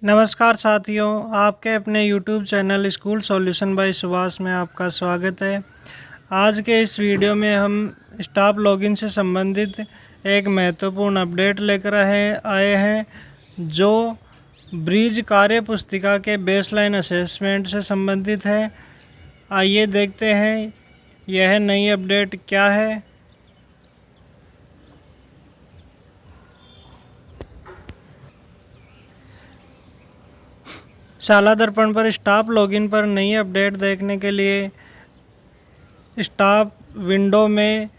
नमस्कार साथियों, आपके अपने YouTube channel school solution bye Subhash में आपका स्वागत है। आज के इस वीडियो में हम स्टाफ लॉगिन से संबंधित एक महत्वपूर्ण अपडेट लेकर आए हैं जो ब्रीज कार्य पुस्तिका के बेसलाइन असेसमेंट से संबंधित है। आइए देखते हैं यह नई अपडेट क्या है। शाला दर्पण पर स्टाफ लॉगिन पर नई अपडेट देखने के लिए स्टाफ विंडो में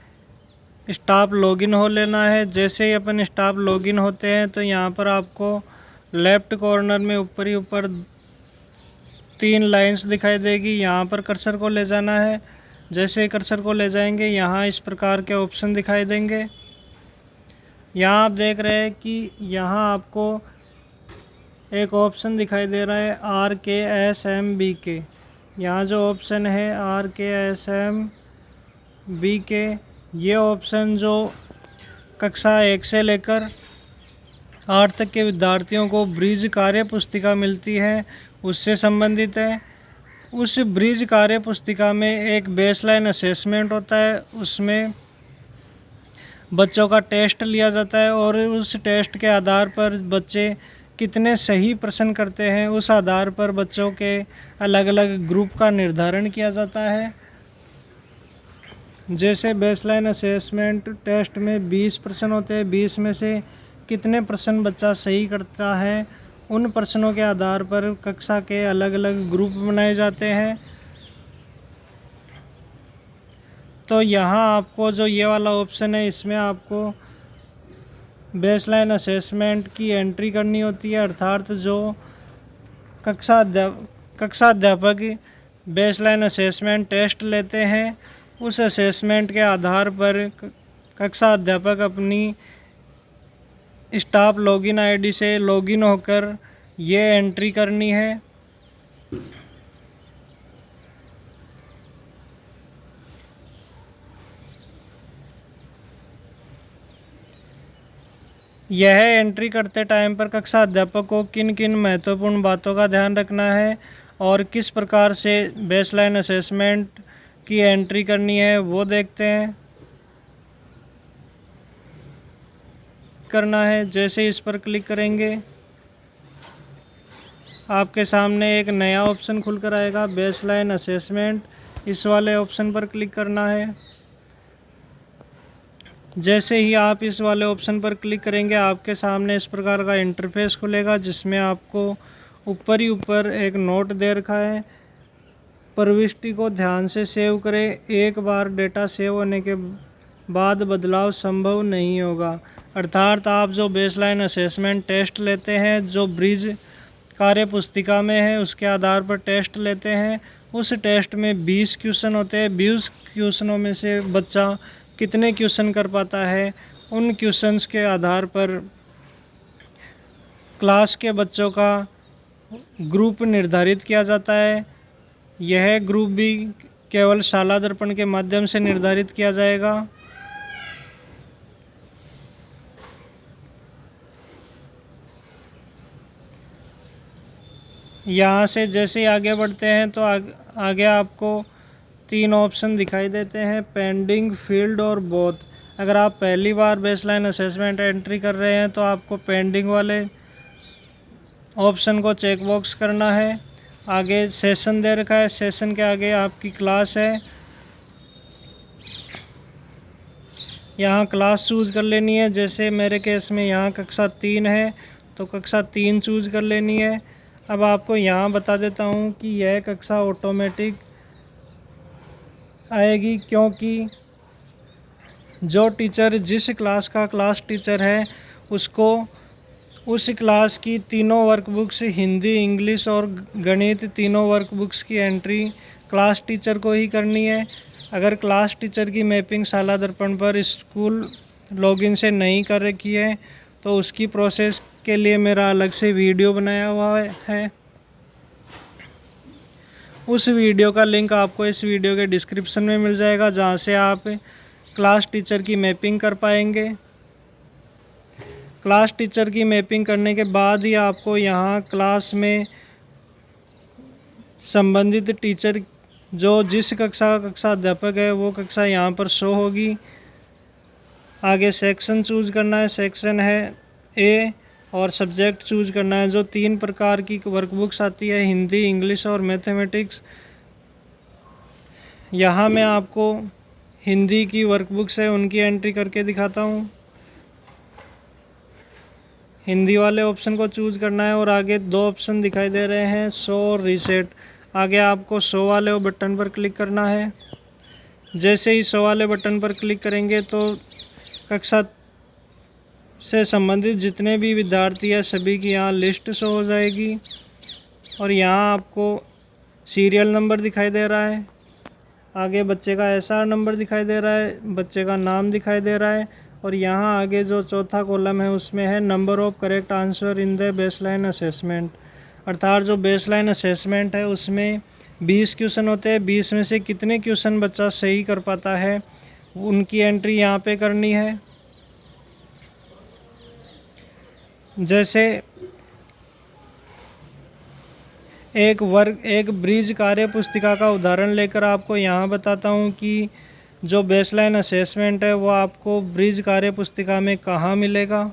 स्टाफ लॉगिन हो लेना है। जैसे ही अपन स्टाफ लॉगिन होते हैं तो यहाँ पर आपको लेफ़्ट कॉर्नर में ऊपर 3 लाइंस दिखाई देगी। यहाँ पर कर्सर को ले जाना है। जैसे ही कर्सर को ले जाएंगे यहाँ इस प्रकार के ऑप्शन दिखाई देंगे। यहाँ आप देख रहे हैं कि यहाँ आपको एक ऑप्शन दिखाई दे रहा है RKSMBK। यहाँ जो ऑप्शन है RKSMBK, ये ऑप्शन जो कक्षा 1 से लेकर 8 तक के विद्यार्थियों को ब्रीज कार्य पुस्तिका मिलती है उससे संबंधित है। उस ब्रीज कार्य पुस्तिका में एक बेसलाइन असेसमेंट होता है। उसमें बच्चों का टेस्ट लिया जाता है और उस टेस्ट के आधार पर बच्चे कितने सही प्रश्न करते हैं उस आधार पर बच्चों के अलग अलग ग्रुप का निर्धारण किया जाता है। जैसे बेसलाइन असेसमेंट टेस्ट में 20 प्रश्न होते हैं, 20 में से कितने प्रश्न बच्चा सही करता है उन प्रश्नों के आधार पर कक्षा के अलग अलग ग्रुप बनाए जाते हैं। तो यहाँ आपको जो ये वाला ऑप्शन है इसमें आपको बेसलाइन असेसमेंट की एंट्री करनी होती है, अर्थात जो कक्षा अध्यापक बेसलाइन असेसमेंट टेस्ट लेते हैं उस असेसमेंट के आधार पर कक्षा अध्यापक अपनी स्टाफ लॉगिन आईडी से लॉगिन होकर ये एंट्री करनी है। यह एंट्री करते टाइम पर कक्षा अध्यापक को किन किन महत्वपूर्ण बातों का ध्यान रखना है और किस प्रकार से बेसलाइन असेसमेंट की एंट्री करनी है वो देखते हैं। करना है, जैसे इस पर क्लिक करेंगे आपके सामने एक नया ऑप्शन खुलकर आएगा बेसलाइन असेसमेंट। इस वाले ऑप्शन पर क्लिक करना है। जैसे ही आप इस वाले ऑप्शन पर क्लिक करेंगे आपके सामने इस प्रकार का इंटरफेस खुलेगा जिसमें आपको ऊपर ही ऊपर एक नोट दे रखा है, प्रविष्टि को ध्यान से सेव करें, एक बार डेटा सेव होने के बाद बदलाव संभव नहीं होगा। अर्थात आप जो बेसलाइन असेसमेंट टेस्ट लेते हैं जो ब्रिज कार्य पुस्तिका में है उसके आधार पर टेस्ट लेते हैं। उस टेस्ट में 20 क्वेश्चन होते हैं। 20 क्वेश्चनों में से बच्चा कितने क्वेश्चन कर पाता है उन क्वेश्चंस के आधार पर क्लास के बच्चों का ग्रुप निर्धारित किया जाता है। यह ग्रुप भी केवल शाला दर्पण के माध्यम से निर्धारित किया जाएगा। यहाँ से जैसे ही आगे बढ़ते हैं तो आगे आपको 3 ऑप्शन दिखाई देते हैं, पेंडिंग, फील्ड और बोथ। अगर आप पहली बार बेसलाइन असेसमेंट एंट्री कर रहे हैं तो आपको पेंडिंग वाले ऑप्शन को चेक बॉक्स करना है। आगे सेशन दे रखा है, सेशन के आगे आपकी क्लास है, यहाँ क्लास चूज़ कर लेनी है। जैसे मेरे केस में यहाँ कक्षा 3 है तो कक्षा 3 चूज़ कर लेनी है। अब आपको यहाँ बता देता हूँ कि यह कक्षा ऑटोमेटिक आएगी क्योंकि जो टीचर जिस क्लास का क्लास टीचर है उसको उस क्लास की तीनों वर्कबुक्स हिंदी, इंग्लिश और गणित तीनों वर्कबुक्स की एंट्री क्लास टीचर को ही करनी है। अगर क्लास टीचर की मैपिंग शाला दर्पण पर स्कूल लॉगिन से नहीं कर रखी है तो उसकी प्रोसेस के लिए मेरा अलग से वीडियो बनाया हुआ है। उस वीडियो का लिंक आपको इस वीडियो के डिस्क्रिप्शन में मिल जाएगा जहां से आप क्लास टीचर की मैपिंग कर पाएंगे। क्लास टीचर की मैपिंग करने के बाद ही आपको यहाँ क्लास में संबंधित टीचर जो जिस कक्षा का कक्षा अध्यापक है वो कक्षा यहाँ पर शो होगी। आगे सेक्शन चूज करना है, सेक्शन है ए, और सब्जेक्ट चूज करना है। जो 3 प्रकार की वर्कबुक्स आती है, हिंदी, इंग्लिश और मैथमेटिक्स। यहाँ मैं आपको हिंदी की वर्कबुक्स है उनकी एंट्री करके दिखाता हूँ। हिंदी वाले ऑप्शन को चूज करना है और आगे 2 ऑप्शन दिखाई दे रहे हैं, शो और रीसेट। आगे आपको शो वाले बटन पर क्लिक करना है। जैसे ही शो वाले बटन पर क्लिक करेंगे तो कक्षा से संबंधित जितने भी विद्यार्थी हैं सभी की यहाँ लिस्ट शो हो जाएगी। और यहाँ आपको सीरियल नंबर दिखाई दे रहा है, आगे बच्चे का एसआर नंबर दिखाई दे रहा है, बच्चे का नाम दिखाई दे रहा है। और यहाँ आगे जो चौथा कॉलम है उसमें है number of correct answer in the baseline assessment. अर्थात जो बेसलाइन असेसमेंट है उसमें 20 क्वेश्चन होते हैं, 20 में से कितने क्वेश्चन बच्चा सही कर पाता है उनकी एंट्री यहाँ पे करनी है। जैसे एक ब्रिज कार्य पुस्तिका का उदाहरण लेकर आपको यहाँ बताता हूँ कि जो बेसलाइन असेसमेंट है वो आपको ब्रिज कार्य पुस्तिका में कहाँ मिलेगा।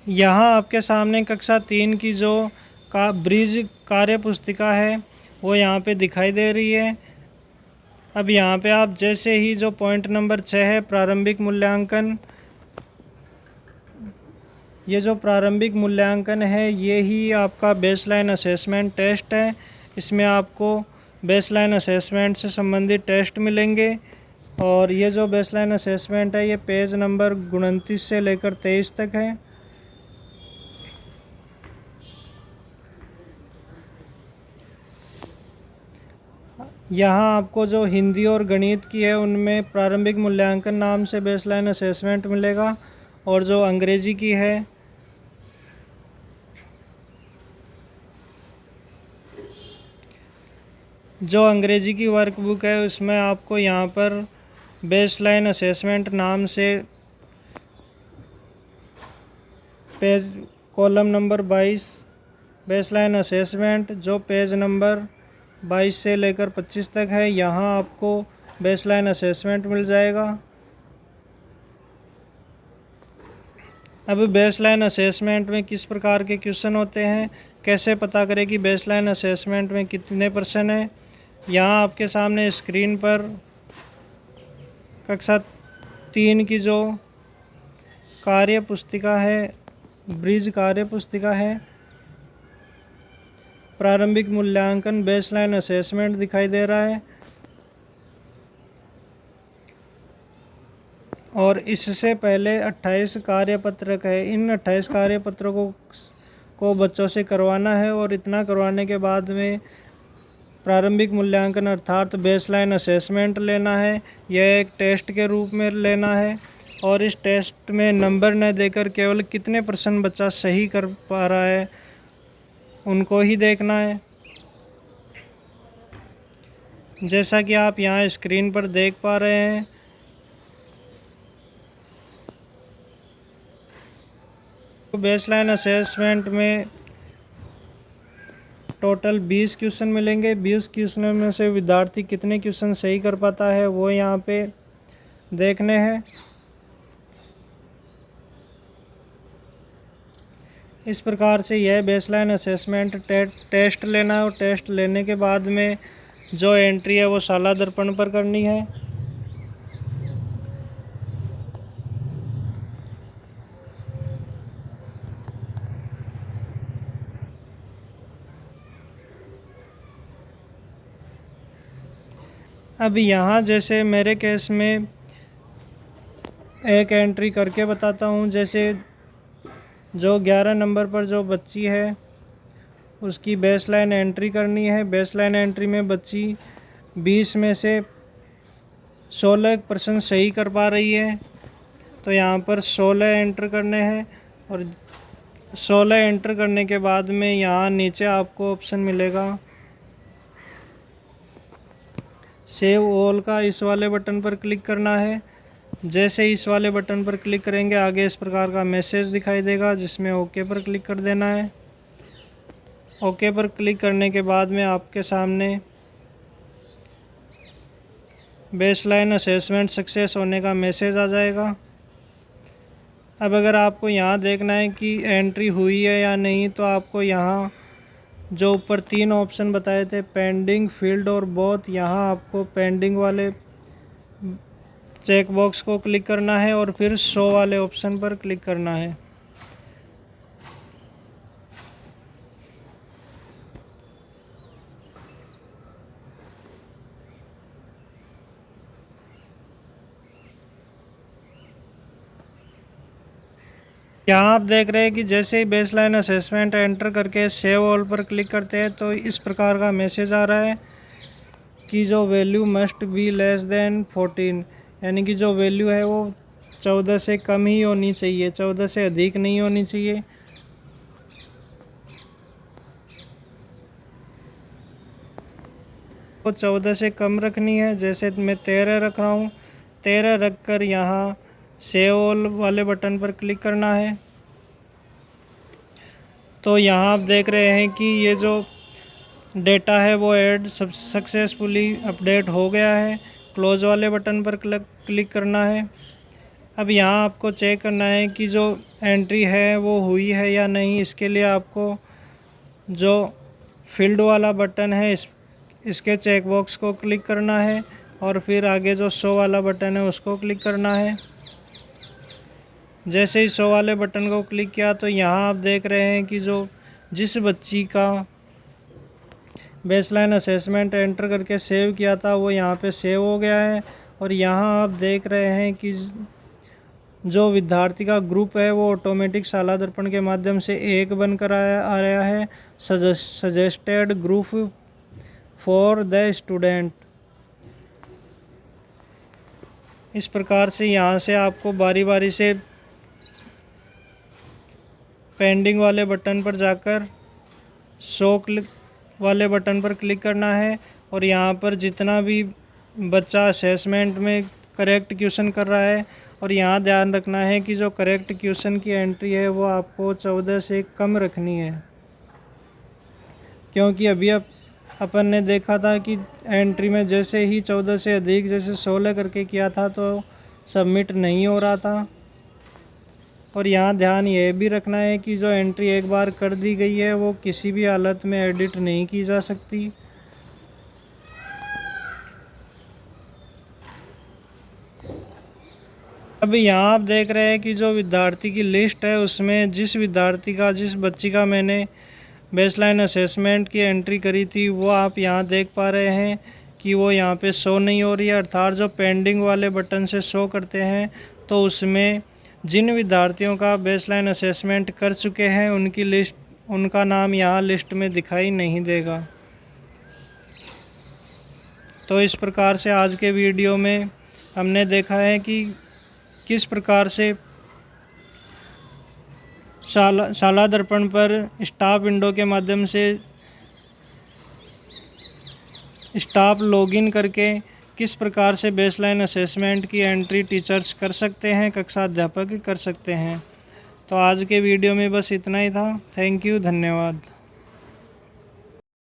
यहाँ आपके सामने कक्षा 3 की जो ब्रिज कार्य पुस्तिका है वो यहाँ पे दिखाई दे रही है। अब यहाँ पे आप जैसे ही जो पॉइंट नंबर 6 है प्रारंभिक मूल्यांकन, ये जो प्रारंभिक मूल्यांकन है ये ही आपका बेसलाइन असेसमेंट टेस्ट है। इसमें आपको बेसलाइन असेसमेंट से संबंधित टेस्ट मिलेंगे। और ये जो बेसलाइन असेसमेंट है ये पेज नंबर 29 से लेकर 23 तक है। यहाँ आपको जो हिंदी और गणित की है उनमें प्रारंभिक मूल्यांकन नाम से बेसलाइन असेसमेंट मिलेगा। और जो अंग्रेजी की है जो अंग्रेजी की वर्कबुक है उसमें आपको यहाँ पर बेसलाइन असेसमेंट नाम से page column number 22 baseline assessment जो पेज नंबर 22 से लेकर 25 तक है, यहाँ आपको बेसलाइन असेसमेंट मिल जाएगा। अब बेसलाइन असेसमेंट में किस प्रकार के क्वेश्चन होते हैं, कैसे पता करें कि बेसलाइन असेसमेंट में कितने % है। यहाँ आपके सामने स्क्रीन पर कक्षा 3 की जो कार्य पुस्तिका है, ब्रिज कार्य पुस्तिका है, प्रारंभिक मूल्यांकन बेसलाइन असेसमेंट दिखाई दे रहा है। और इससे पहले 28 कार्यपत्रक है। इन 28 कार्यपत्रकों को बच्चों से करवाना है और इतना करवाने के बाद में प्रारंभिक मूल्यांकन अर्थात बेसलाइन असेसमेंट लेना है। यह एक टेस्ट के रूप में लेना है और इस टेस्ट में नंबर न देकर केवल कितने % बच्चा सही कर पा रहा है उनको ही देखना है। जैसा कि आप यहाँ स्क्रीन पर देख पा रहे हैं, बेसलाइन असेसमेंट में टोटल 20 क्वेश्चन मिलेंगे। 20 क्वेश्चनों में से विद्यार्थी कितने क्वेश्चन सही कर पाता है वो यहाँ पे देखने हैं। इस प्रकार से यह बेसलाइन असेसमेंट टेस्ट लेना है और टेस्ट लेने के बाद में जो एंट्री है वो शाला दर्पण पर करनी है। अब यहाँ जैसे मेरे केस में एक एंट्री करके बताता हूँ। जैसे जो 11 नंबर पर जो बच्ची है उसकी बेसलाइन एंट्री करनी है। बेसलाइन एंट्री में बच्ची 20 में से 16% सही कर पा रही है, तो यहाँ पर 16 एंटर करने हैं। और 16 एंटर करने के बाद में यहाँ नीचे आपको ऑप्शन मिलेगा सेव ऑल का, इस वाले बटन पर क्लिक करना है। जैसे ही इस वाले बटन पर क्लिक करेंगे आगे इस प्रकार का मैसेज दिखाई देगा, जिसमें ओके पर क्लिक कर देना है। ओके पर क्लिक करने के बाद में आपके सामने बेसलाइन असेसमेंट सक्सेस होने का मैसेज आ जाएगा। अब अगर आपको यहाँ देखना है कि एंट्री हुई है या नहीं, तो आपको यहाँ जो ऊपर 3 ऑप्शन बताए थे, पेंडिंग, फील्ड और बोथ, यहाँ आपको पेंडिंग वाले चेक बॉक्स को क्लिक करना है और फिर शो वाले ऑप्शन पर क्लिक करना है। यहाँ आप देख रहे हैं कि जैसे ही बेसलाइन असेसमेंट एंटर करके सेव ऑल पर क्लिक करते हैं तो इस प्रकार का मैसेज आ रहा है कि जो value must be less than 14, यानी कि जो वैल्यू है वो 14 से कम ही होनी चाहिए, 14 से अधिक नहीं होनी चाहिए। वो 14 से कम रखनी है। जैसे मैं 13 रख रहा हूँ, 13 रख कर यहाँ सेव ऑल वाले बटन पर क्लिक करना है। तो यहाँ आप देख रहे हैं कि ये जो डेटा है वो ऐड सक्सेसफुली अपडेट हो गया है। क्लोज वाले बटन पर क्लिक करना है। अब यहाँ आपको चेक करना है कि जो एंट्री है वो हुई है या नहीं। इसके लिए आपको जो फील्ड वाला बटन है इसके चेक बॉक्स को क्लिक करना है और फिर आगे जो शो वाला बटन है उसको क्लिक करना है। जैसे ही शो वाले बटन को क्लिक किया तो यहाँ आप देख रहे हैं कि जो जिस बच्ची का बेसलाइन असेसमेंट एंटर करके सेव किया था वो यहाँ पे सेव हो गया है। और यहाँ आप देख रहे हैं कि जो विद्यार्थी का ग्रुप है वो ऑटोमेटिक शाला दर्पण के माध्यम से एक बनकर आ रहा है, suggested group for the student. इस प्रकार से यहाँ से आपको बारी बारी से पेंडिंग वाले बटन पर जाकर शो क्लिक वाले बटन पर क्लिक करना है और यहाँ पर जितना भी बच्चा असेसमेंट में करेक्ट क्वेश्चन कर रहा है, और यहाँ ध्यान रखना है कि जो करेक्ट क्वेश्चन की एंट्री है वो आपको 14 से कम रखनी है, क्योंकि अभी अपन ने देखा था कि एंट्री में जैसे ही 14 से अधिक जैसे 16 करके किया था तो सबमिट नहीं हो रहा था। और यहाँ ध्यान ये भी रखना है कि जो एंट्री एक बार कर दी गई है वो किसी भी हालत में एडिट नहीं की जा सकती। अब यहाँ आप देख रहे हैं कि जो विद्यार्थी की लिस्ट है उसमें जिस बच्ची का मैंने बेसलाइन असेसमेंट की एंट्री करी थी वो आप यहाँ देख पा रहे हैं कि वो यहाँ पे शो नहीं हो रही है। अर्थात जो पेंडिंग वाले बटन से शो करते हैं तो उसमें जिन विद्यार्थियों का बेसलाइन असेसमेंट कर चुके हैं उनकी लिस्ट, उनका नाम यहाँ लिस्ट में दिखाई नहीं देगा। तो इस प्रकार से आज के वीडियो में हमने देखा है कि किस प्रकार से शाला दर्पण पर स्टाफ विंडो के माध्यम से स्टाफ लॉगिन करके किस प्रकार से बेसलाइन असेसमेंट की एंट्री टीचर्स कर सकते हैं, कक्षा अध्यापक कर सकते हैं। तो आज के वीडियो में बस इतना ही था। थैंक यू, धन्यवाद।